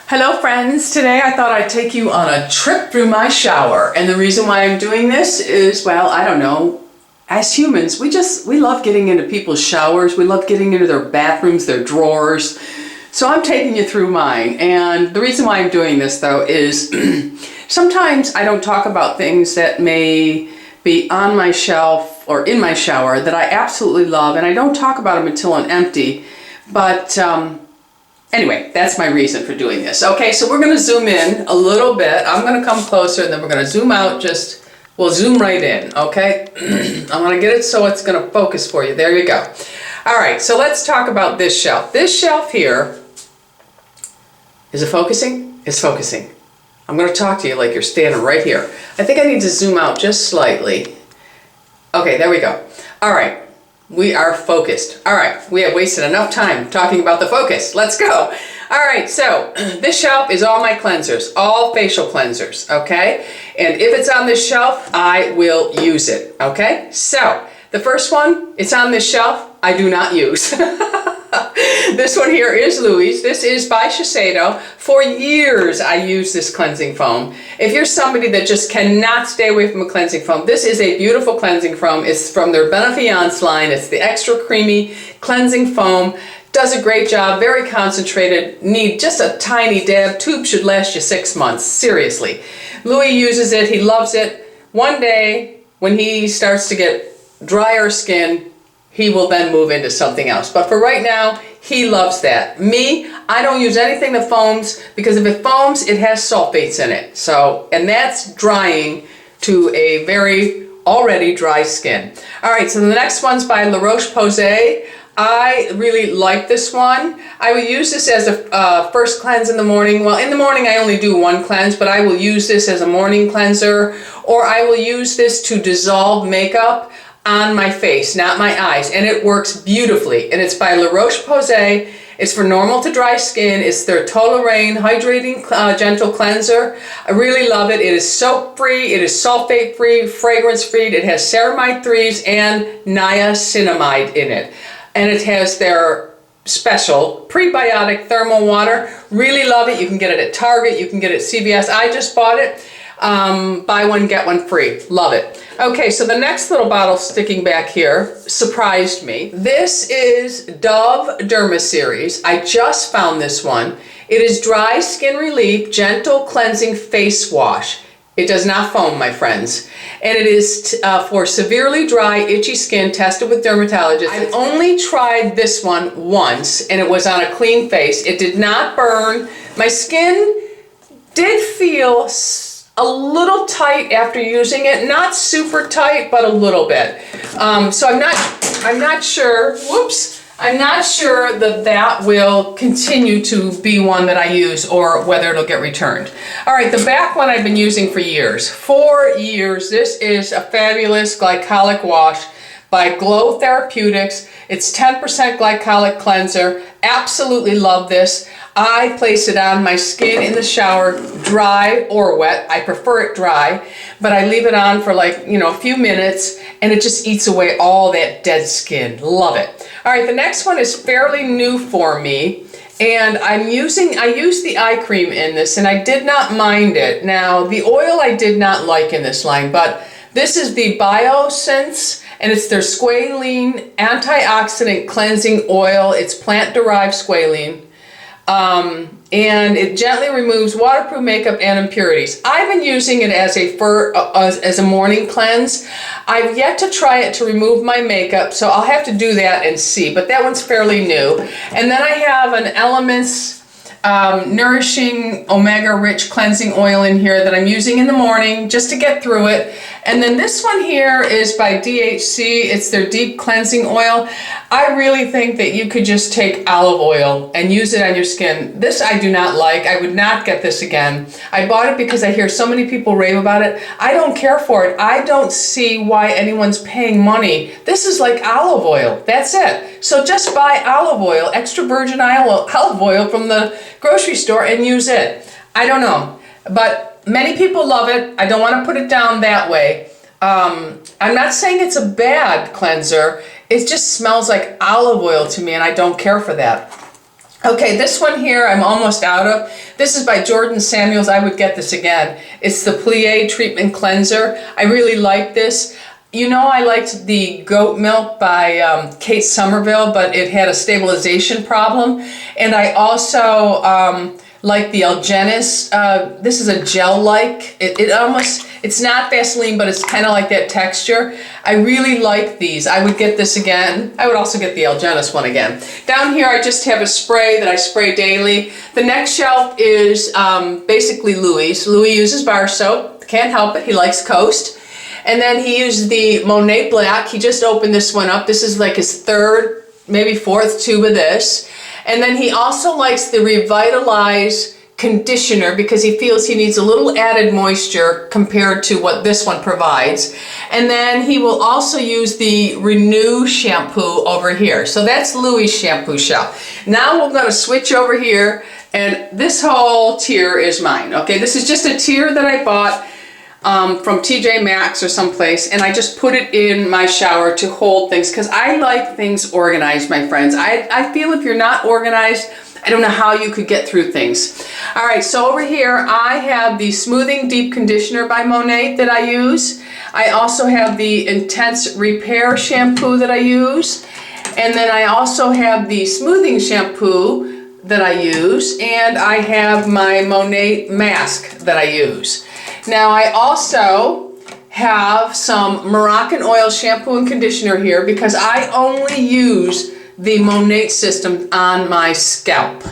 Hello friends, today I thought I'd take you on a trip through my shower, and the reason why I'm doing this is, well, I don't know, as humans we love getting into people's showers, we love getting into their bathrooms, their drawers, so I'm taking you through mine. And the reason why I'm doing this though is sometimes I don't talk about things that may be on my shelf or in my shower that I absolutely love, and I don't talk about them until I'm empty, but anyway, that's my reason for doing this. Okay, so we're going to zoom in a little bit. I'm going to come closer and then we're going to zoom out. We'll zoom right in, okay? I'm going to get it so it's going to focus for you. There you go. All right, so let's talk about this shelf. This shelf here, is it focusing? It's focusing. I'm going to talk to you like you're standing right here. I think I need to zoom out just slightly. Okay, there we go. All right. We are focused. All right, we have wasted enough time talking about the focus. Let's go. All right, so this shelf is all my cleansers, all facial cleansers, okay? And if it's on this shelf, I will use it, okay? So the first one, it's on this shelf, I do not use. This one here is Louis. This is by Shiseido. For years I used this cleansing foam. If you're somebody that just cannot stay away from a cleansing foam, this is a beautiful cleansing foam. It's from their Benefiance line. It's the extra creamy cleansing foam. Does a great job, very concentrated. Need just a tiny dab. Tube should last you 6 months, seriously. Louis uses it, he loves it. One day when he starts to get drier skin, he will then move into something else. But for right now, he loves that. Me, I don't use anything that foams, because if it foams, it has sulfates in it. So, and that's drying to a very already dry skin. All right, so the next one's by La Roche-Posay. I really like this one. I will use this as a first cleanse in the morning. Well, in the morning I only do one cleanse, but I will use this as a morning cleanser, or I will use this to dissolve makeup on my face, not my eyes, and it works beautifully. And it's by La Roche-Posay. It's for normal to dry skin. It's their Toleraine Hydrating Gentle Cleanser. I really love it. It is soap-free, it is sulfate-free, fragrance-free. It has ceramide 3s and niacinamide in it. And it has their special prebiotic thermal water. Really love it. You can get it at Target, you can get it at CVS. I just bought it. Buy one, get one free. Love it. Okay, so the next little bottle sticking back here surprised me. This is Dove Derma series. I just found this one. It is Dry Skin Relief Gentle Cleansing Face Wash. It does not foam, my friends. And it is for severely dry, itchy skin, tested with dermatologists. I've only tried this one once, and it was on a clean face. It did not burn. My skin did feel a little tight after using it, not super tight, but a little bit. So I'm not sure, whoops, I'm not sure that will continue to be one that I use, or whether it'll get returned. All right, the back one I've been using for years. 4 years. This is a fabulous glycolic wash by Glo Therapeutics. It's 10% glycolic cleanser. Absolutely love this. I place it on my skin in the shower, dry or wet. I prefer it dry, but I leave it on for like, a few minutes, and it just eats away all that dead skin. Love it. All right, the next one is fairly new for me, and I use the eye cream in this, and I did not mind it. Now, the oil I did not like in this line, but this is the Biosense, and it's their squalene antioxidant cleansing oil. It's plant-derived squalene. And it gently removes waterproof makeup and impurities. I've been using it as a morning cleanse. I've yet to try it to remove my makeup, so I'll have to do that and see, but that one's fairly new. And then I have an Elements Nourishing Omega Rich Cleansing Oil in here that I'm using in the morning just to get through it. And then this one here is by DHC. It's their Deep Cleansing Oil. I really think that you could just take olive oil and use it on your skin. This I do not like. I would not get this again. I bought it because I hear so many people rave about it. I don't care for it. I don't see why anyone's paying money. This is like olive oil. That's it. So just buy olive oil, extra virgin olive oil from the grocery store, and use it. I don't know, but many people love it. I don't want to put it down that way. I'm not saying it's a bad cleanser. It just smells like olive oil to me, and I don't care for that. Okay, this one here I'm almost out of. This is by Jordan Samuels. I would get this again. It's the Plie Treatment Cleanser. I really like this. You know, I liked the Goat Milk by Kate Somerville, but it had a stabilization problem. And I also like the Algenis. This is a gel-like. It's not Vaseline, but it's kind of like that texture. I really like these. I would get this again. I would also get the Algenis one again. Down here, I just have a spray that I spray daily. The next shelf is basically Louis'. Louis uses bar soap. Can't help it. He likes Coast. And then he used the Monat Black. He just opened this one up. This is like his third, maybe fourth tube of this. And then he also likes the Revitalize conditioner because he feels he needs a little added moisture compared to what this one provides. And then he will also use the Renew shampoo over here. So that's Louis' shampoo shelf. Now we're going to switch over here, and this whole tier is mine. Okay, this is just a tier that I bought from TJ Maxx or someplace, and I just put it in my shower to hold things because I like things organized, my friends. I feel if you're not organized, I don't know how you could get through things. All right, so over here I have the Smoothing Deep Conditioner by Monat that I use. I also have the Intense Repair shampoo that I use, and then I also have the Smoothing shampoo that I use, and I have my Monat mask that I use. Now I also have some Moroccan oil shampoo and conditioner here because I only use the Monat system on my scalp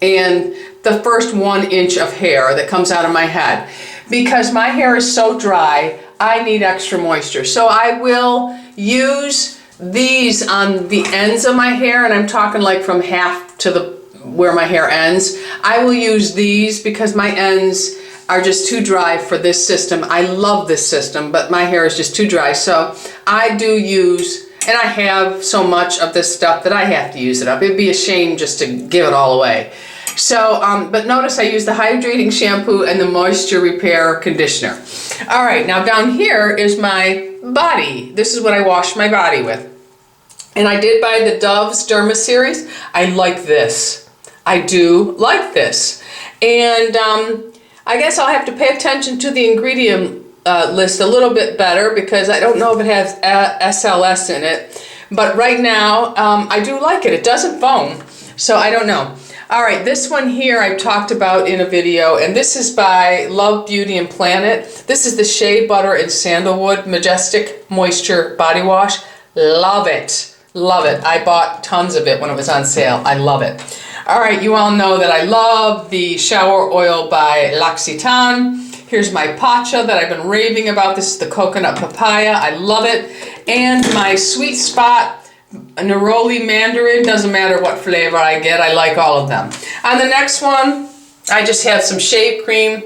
and the first 1 inch of hair that comes out of my head. Because my hair is so dry, I need extra moisture. So I will use these on the ends of my hair, and I'm talking like from half to where my hair ends. I will use these because my ends are just too dry for this system. I love this system, but my hair is just too dry. So I do use, and I have so much of this stuff that I have to use it up. It'd be a shame just to give it all away. So, but notice I use the hydrating shampoo and the moisture repair conditioner. All right, now down here is my body. This is what I wash my body with. And I did buy the Dove's Derma series. I like this. I do like this. And I guess I'll have to pay attention to the ingredient list a little bit better because I don't know if it has SLS in it. But right now, I do like it. It doesn't foam, so I don't know. All right, this one here I've talked about in a video, and this is by Love, Beauty, and Planet. This is the Shea Butter and Sandalwood Majestic Moisture Body Wash. Love it. Love it. I bought tons of it when it was on sale. I love it. All right, you all know that I love the shower oil by L'Occitane. Here's my Pacha that I've been raving about. This is the coconut papaya. I love it. And my Sweet Spot Neroli Mandarin. Doesn't matter what flavor I get. I like all of them. On the next one, I just have some shave cream,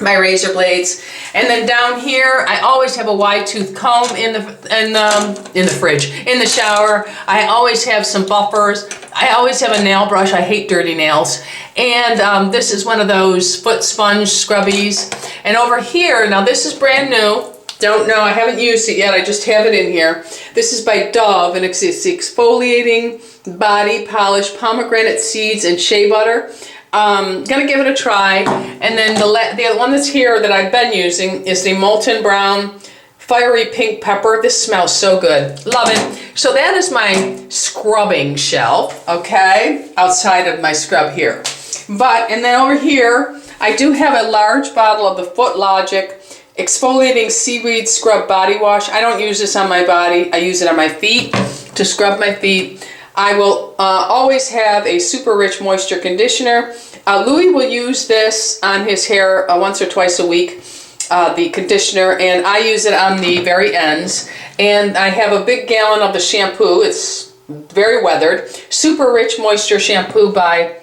my razor blades, and then down here I always have a wide tooth comb in the fridge, in the shower. I always have some buffers. I always have a nail brush. I hate dirty nails. And this is one of those foot sponge scrubbies. And over here, now this is brand new. Don't know, I haven't used it yet. I just have it in here. This is by Dove, and it's the Exfoliating Body Polish Pomegranate Seeds and Shea Butter. Gonna give it a try. And then the one that's here that I've been using is the Molten Brown Fiery Pink Pepper. This smells so good. Love it. So that is my scrubbing shelf, okay, outside of my scrub here. And then over here, I do have a large bottle of the Footlogic Exfoliating Seaweed Scrub Body Wash. I don't use this on my body. I use it on my feet to scrub my feet. I will always have a super rich moisture conditioner. Louis will use this on his hair once or twice a week, the conditioner, and I use it on the very ends. And I have a big gallon of the shampoo. It's very weathered. Super rich moisture shampoo by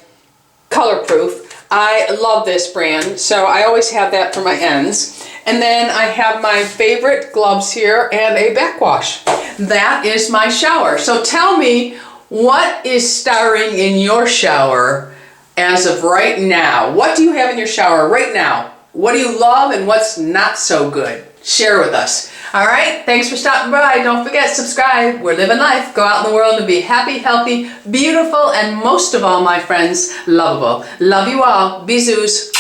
Colorproof. I love this brand, so I always have that for my ends. And then I have my favorite gloves here and a backwash. That is my shower. So tell me, what is starring in your shower as of right now? What do you have in your shower right now? What do you love and what's not so good? Share with us. All right, thanks for stopping by. Don't forget, subscribe. We're living life. Go out in the world and be happy, healthy, beautiful, and most of all, my friends, lovable. Love you all. Bisous.